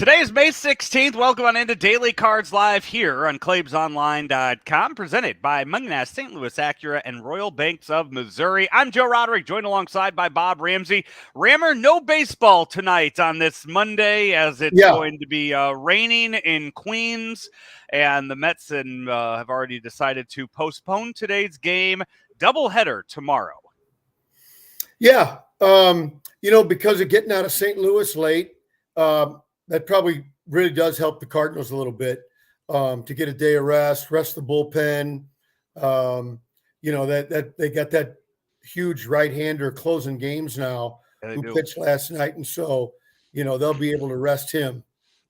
Today is May 16th. Welcome on into Daily Cards Live here on ClaibsOnline.com, presented by Munganast, St. Louis Acura, and Royal Banks of Missouri. I'm Joe Roderick, joined alongside by Bob Ramsey. Rammer, no baseball tonight on this Monday as it's going to be raining in Queens, and the Mets have already decided to postpone today's game. Doubleheader tomorrow. Yeah, because of getting out of St. Louis late, that probably really does help the Cardinals a little bit to get a day of rest the bullpen. That they got that huge right-hander closing games now who pitched last night, and so they'll be able to rest him.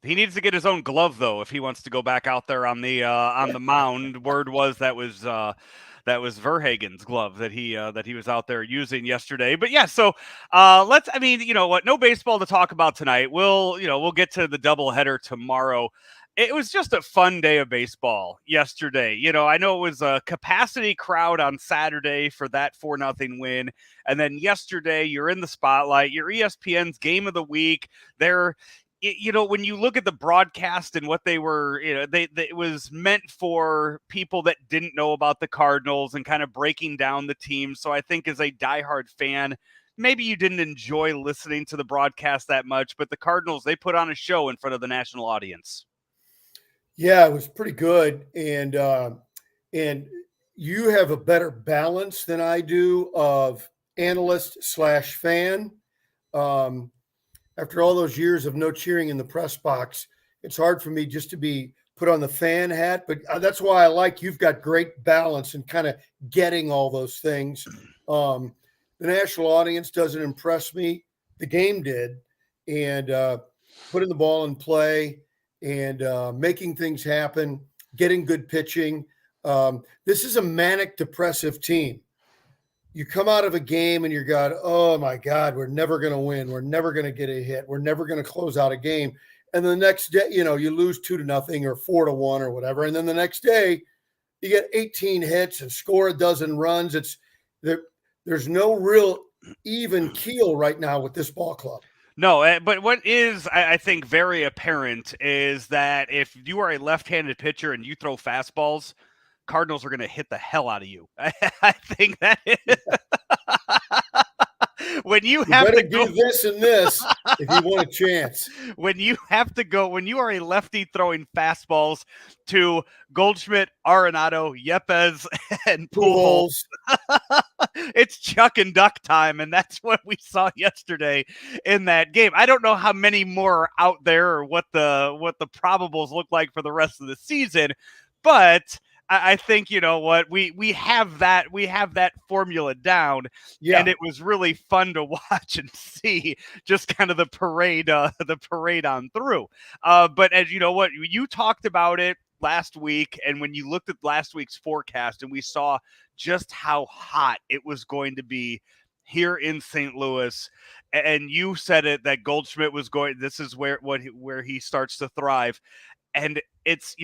He needs to get his own glove though if he wants to go back out there on the mound. Word was that was Verhagen's glove that he was out there using yesterday. But yeah, so no baseball to talk about tonight. We'll get to the doubleheader tomorrow. It was just a fun day of baseball yesterday. I know it was a capacity crowd on Saturday for that 4-0 win. And then yesterday you're in the spotlight. You're ESPN's game of the week. When you look at the broadcast and what they were, it was meant for people that didn't know about the Cardinals and kind of breaking down the team. So I think as a diehard fan, maybe you didn't enjoy listening to the broadcast that much, but the Cardinals, they put on a show in front of the national audience. Yeah, it was pretty good. And you have a better balance than I do of analyst/fan. After all those years of no cheering in the press box, it's hard for me just to be put on the fan hat. But that's why I like you've got great balance and kind of getting all those things. The national audience doesn't impress me. The game did. And putting the ball in play and making things happen, getting good pitching. This is a manic depressive team. You come out of a game and you're going, oh my God, we're never going to win. We're never going to get a hit. We're never going to close out a game. And the next day, you lose 2-0 or 4-1 or whatever. And then the next day you get 18 hits and score a dozen runs. There's no real even keel right now with this ball club. No, but what is, I think, very apparent is that if you are a left-handed pitcher and you throw fastballs, Cardinals are going to hit the hell out of you. I think that is. When you have to do this and this if you want a chance. When you are a lefty throwing fastballs to Goldschmidt, Arenado, Yepez, and Pujols, it's Chuck and Duck time, and that's what we saw yesterday in that game. I don't know how many more are out there or what the probables look like for the rest of the season, but I think we have that formula down, and it was really fun to watch and see just kind of the parade on through. But as you know what, you talked about it last week, and when you looked at last week's forecast, and we saw just how hot it was going to be here in St. Louis, and you said it that Goldschmidt was going. This is where he starts to thrive, and it's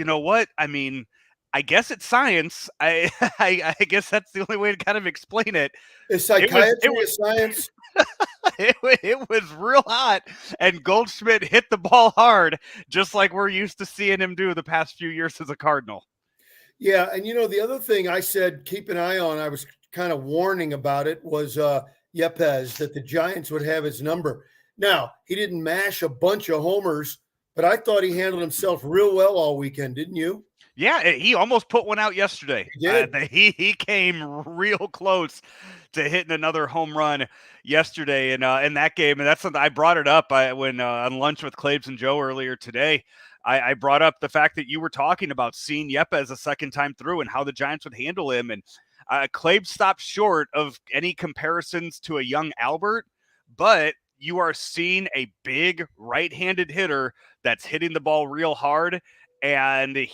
I guess it's science. I guess that's the only way to kind of explain it. Is psychiatry science? It was real hot, and Goldschmidt hit the ball hard, just like we're used to seeing him do the past few years as a Cardinal. Yeah, and the other thing I said, keep an eye on, I was kind of warning about it, was Yepez, that the Giants would have his number. Now, he didn't mash a bunch of homers, but I thought he handled himself real well all weekend, didn't you? Yeah, he almost put one out yesterday. He did. He came real close to hitting another home run yesterday in that game, and that's something I brought it up when on lunch with Claibs and Joe earlier today. I brought up the fact that you were talking about seeing Yepez a second time through and how the Giants would handle him, and Claibs stopped short of any comparisons to a young Albert, but you are seeing a big right-handed hitter that's hitting the ball real hard. And I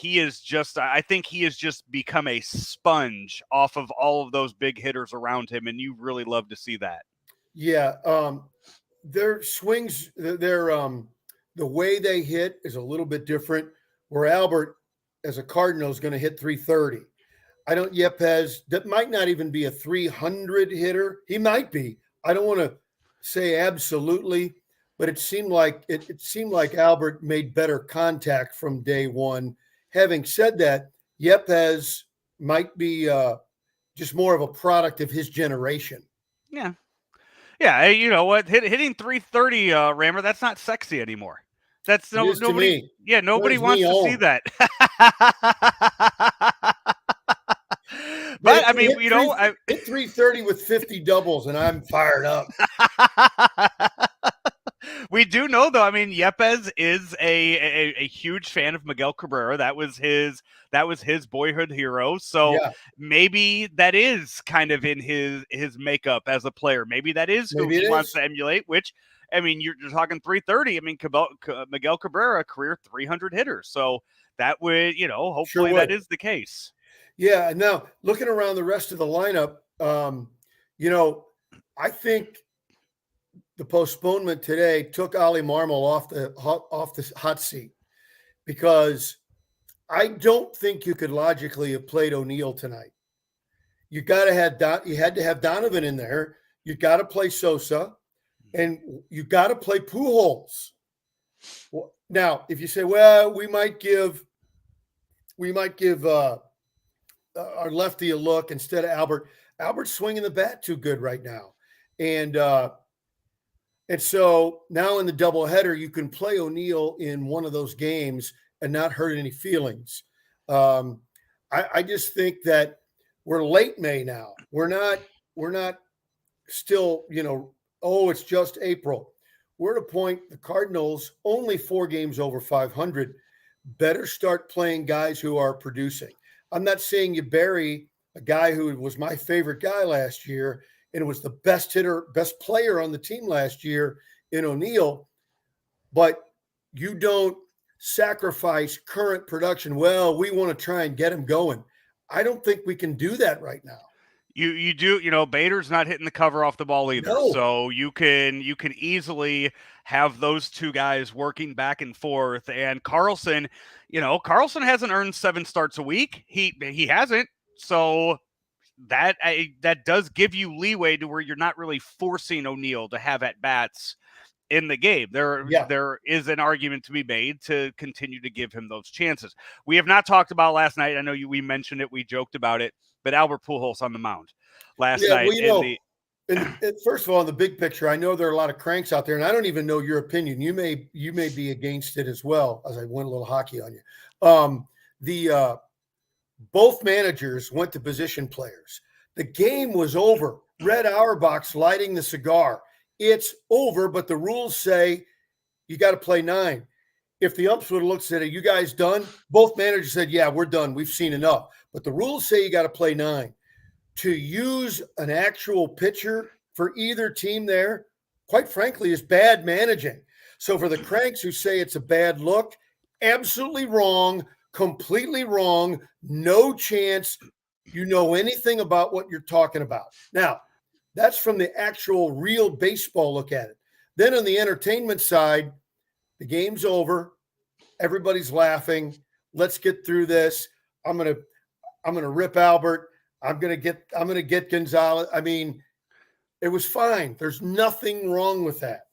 think he has just become a sponge off of all of those big hitters around him. And you really love to see that. Yeah. Their swings, the way they hit is a little bit different, where Albert, as a Cardinal, is going to hit 330. Yepez, that might not even be a 300 hitter. He might be. I don't want to say absolutely, but it seemed like Albert made better contact from day one. Having said that, Yepes might be just more of a product of his generation. Yeah. Yeah, you know what? Hitting 330, Rammer, that's not sexy anymore. That's It is to nobody. me. Yeah, nobody Turns wants me to see on. that. Man, But I mean, you know, hit 330 with 50 doubles, and I'm fired up. we do know, though. I mean, Yepes is a huge fan of Miguel Cabrera. That was his boyhood hero. So Yeah, maybe that is kind of in his makeup as a player. Maybe that is who maybe it he wants is. to emulate. Which, I mean, you're talking 330. I mean, Miguel Cabrera, career 300 hitter. So that would, you know, hopefully Sure that would. is the case. Yeah. And now looking around the rest of the lineup, you know, I think the postponement today took Ali Marmol off the hot seat, because I don't think you could logically have played O'Neill tonight. You had to have Donovan in there. You got to play Sosa, and you got to play Pujols. Now, if you say, well, we might give our lefty a look instead of Albert. Albert's swinging the bat too good right now, and so now in the doubleheader, you can play O'Neill in one of those games and not hurt any feelings. I just think that we're late May now. We're not still, oh, it's just April. We're at a point, the Cardinals only 4 games over 500. Better start playing guys who are producing. I'm not saying you bury a guy who was my favorite guy last year and was the best player on the team last year in O'Neill, but you don't sacrifice current production. Well, we want to try and get him going. I don't think we can do that right now. You do, you know, Bader's not hitting the cover off the ball either. No. So you can easily have those two guys working back and forth. And Carlson, you know, hasn't earned 7 starts a week. He hasn't. So that does give you leeway to where you're not really forcing O'Neill to have at bats in the game. There is an argument to be made to continue to give him those chances. We have not talked about last night. I know we mentioned it. We joked about it. But Albert Pujols on the mound last night. Well, first of all, in the big picture, I know there are a lot of cranks out there, and I don't even know your opinion. You may be against it as well, as I went a little hockey on you. Both managers went to position players. The game was over. Red Auerbach's lighting the cigar. It's over, but the rules say you got to play 9. If the umps would have looked at it, you guys done? Both managers said, yeah, we're done. We've seen enough. But the rules say you got to play 9. To use an actual pitcher for either team there, quite frankly, is bad managing. So for the cranks who say it's a bad look, absolutely wrong, completely wrong, no chance you know anything about what you're talking about. Now, that's from the actual real baseball look at it. Then on the entertainment side, the game's over. Everybody's laughing. Let's get through this. I'm gonna rip Albert. I'm gonna get Gonzalez. I mean, it was fine. There's nothing wrong with that.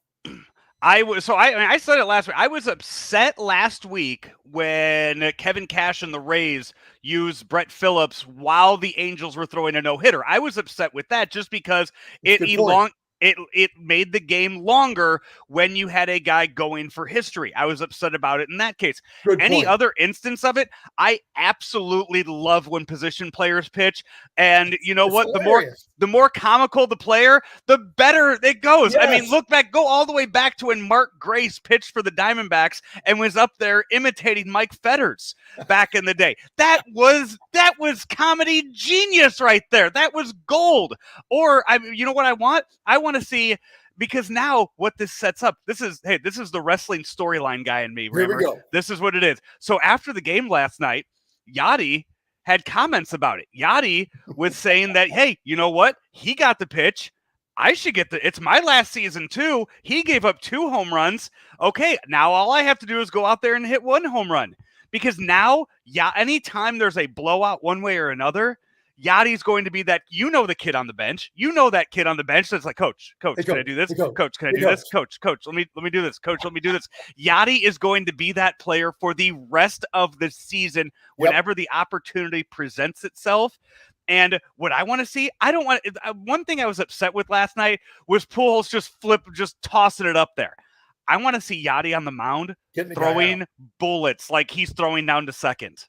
I said it last week. I was upset last week when Kevin Cash and the Rays used Brett Phillips while the Angels were throwing a no-hitter. I was upset with that just because it made the game longer when you had a guy going for history. I was upset about it in that case. Any other instance of it, I absolutely love when position players pitch. And you know what? Hilarious. The more comical the player, the better it goes. Yes. I mean, go all the way back to when Mark Grace pitched for the Diamondbacks and was up there imitating Mike Fetters back in the day. That was comedy genius right there. That was gold. Or you know what I want? I want to see, because now what this sets up, this is the wrestling storyline guy in me, Rammer. Here we go. This is what it is. So after the game last night, Yachty had comments about it. Yachty was saying that, hey, you know what? He got the pitch. I should get it's my last season too. He gave up 2 home runs. Okay, now all I have to do is go out there and hit 1 home run. Because now, anytime there's a blowout one way or another, Yadi's going to be that, the kid on the bench. That kid on the bench that's like, Coach, Hey, can I do this? Hey, Coach, can I Hey, do this? Coach, let me do this. Coach, let me do this. Yadi is going to be that player for the rest of the season whenever the opportunity presents itself. And what I want to see, I don't want one thing I was upset with last night was Pujols just tossing it up there. I want to see Yadi on the mound throwing bullets like he's throwing down to second.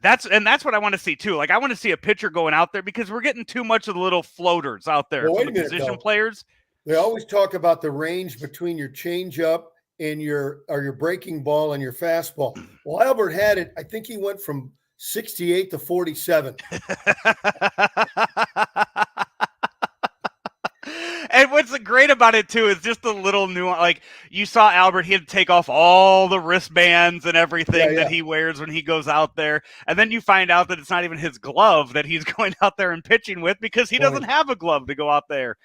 That's what I want to see too. Like, I want to see a pitcher going out there because we're getting too much of the little floaters out there from the position players. They always talk about the range between your changeup and your breaking ball and your fastball. Well, Albert had it. I think he went from 68 to 47. And what's great about it too is just the little nuance. Like, you saw Albert, he had to take off all the wristbands and everything that he wears when he goes out there. And then you find out that it's not even his glove that he's going out there and pitching with because he doesn't have a glove to go out there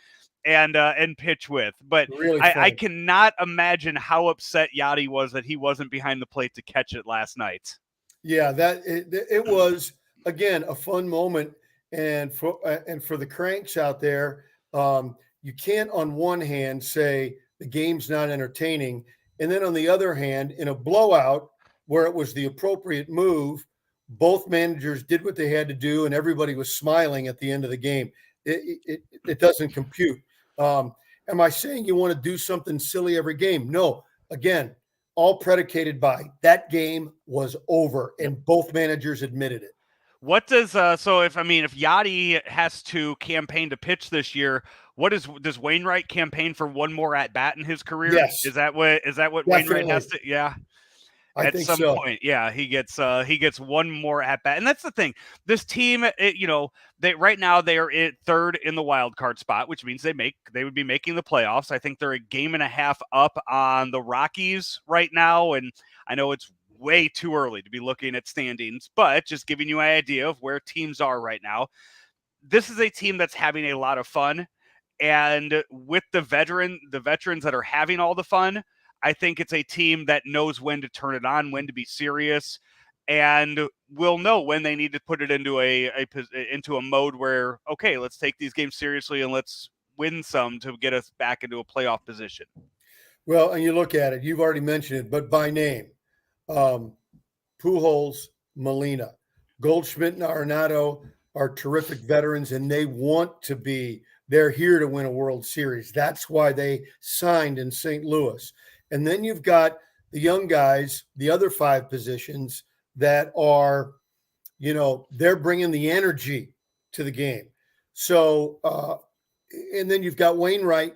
and pitch with. But really I cannot imagine how upset Yadi was that he wasn't behind the plate to catch it last night. Yeah, it was, again, a fun moment. And for the cranks out there, you can't on one hand say the game's not entertaining, and then on the other hand, in a blowout where it was the appropriate move, both managers did what they had to do, and everybody was smiling at the end of the game. It doesn't compute. Am I saying you want to do something silly every game? No. Again, all predicated by that game was over, and both managers admitted it. What does so if Yadi has to campaign to pitch this year, does Wainwright campaign for one more at bat in his career? Yes. Is that what Definitely. Wainwright has to? Yeah. At some point, yeah, he gets one more at bat, and that's the thing. This team, they right now they are at third in the wild card spot, which means they would be making the playoffs. I think they're a game and a half up on the Rockies right now, and I know it's way too early to be looking at standings, but just giving you an idea of where teams are right now. This is a team that's having a lot of fun, and with the veterans that are having all the fun, I think it's a team that knows when to turn it on, when to be serious, and will know when they need to put it into a mode where, okay, let's take these games seriously and let's win some to get us back into a playoff position. Well, and you look at it, you've already mentioned it, but by name, Pujols, Molina, Goldschmidt, and Arenado are terrific veterans, and they're here to win a World Series. That's why they signed in St. Louis. And then you've got the young guys, the other five positions that are, they're bringing the energy to the game. So, and then you've got Wainwright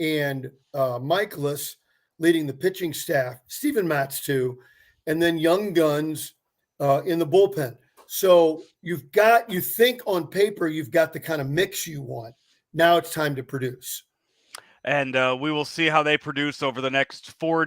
and Michaelis leading the pitching staff, Steven Matz too, and then young guns in the bullpen. So you think on paper, you've got the kind of mix you want. Now it's time to produce. And we will see how they produce over the next 3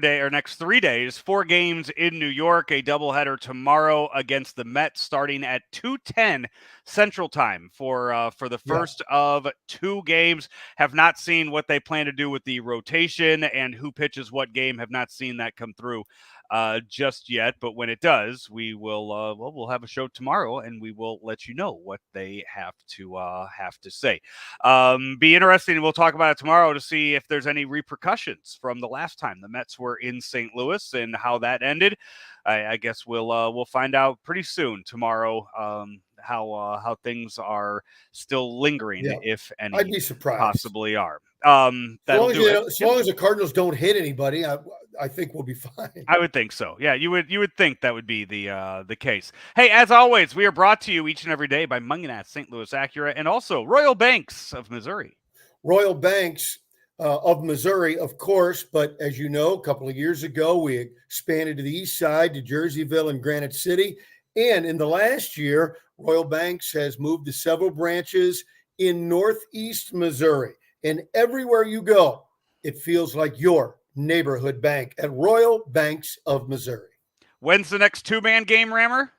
days. 4 games in New York, a doubleheader tomorrow against the Mets, starting at 2:10 Central Time for the first of 2 games. Have not seen what they plan to do with the rotation and who pitches what game. Have not seen that come through just yet. But when it does, we will we'll have a show tomorrow, and we will let you know what they have to say. Be interesting. We'll talk about it tomorrow to see if there's any repercussions from the last time the Mets were in St. Louis and how that ended. I guess we'll find out pretty soon tomorrow how things are still lingering, if any. I'd be surprised. Possibly are. As long as the Cardinals don't hit anybody, I think we'll be fine. I would think so. Yeah, you would think that would be the case. Hey, as always, we are brought to you each and every day by Munganat St. Louis Acura and also Royal Banks of Missouri. Royal Banks of Missouri, of course, but as you know, a couple of years ago, we expanded to the east side to Jerseyville and Granite City. And in the last year, Royal Banks has moved to several branches in Northeast Missouri. And everywhere you go, it feels like your neighborhood bank at Royal Banks of Missouri. When's the next 2-man game, Rammer?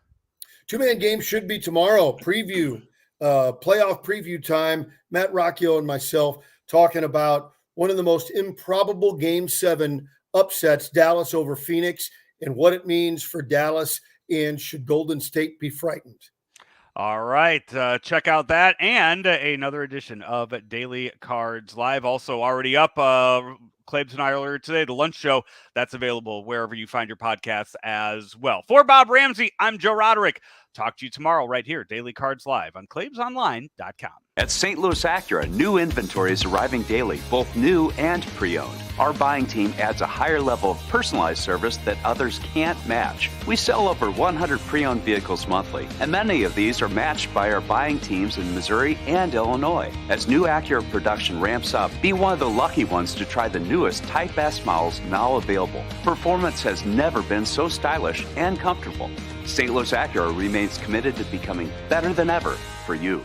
2-man game should be tomorrow. Playoff preview time. Matt Rocchio and myself talking about one of the most improbable Game 7 upsets, Dallas over Phoenix, and what it means for Dallas, and should Golden State be frightened? All right. Check out that and another edition of Daily Cards Live. Also already up. Claibs and I earlier today, the lunch show, that's available wherever you find your podcasts as well. For Bob Ramsey, I'm Joe Roderick. Talk to you tomorrow right here, Daily Cards Live on ClaibsOnline.com. At St. Louis Acura, new inventory is arriving daily, both new and pre-owned. Our buying team adds a higher level of personalized service that others can't match. We sell over 100 pre-owned vehicles monthly, and many of these are matched by our buying teams in Missouri and Illinois. As new Acura production ramps up, be one of the lucky ones to try the newest Type S models now available. Performance has never been so stylish and comfortable. St. Louis Acura remains committed to becoming better than ever for you.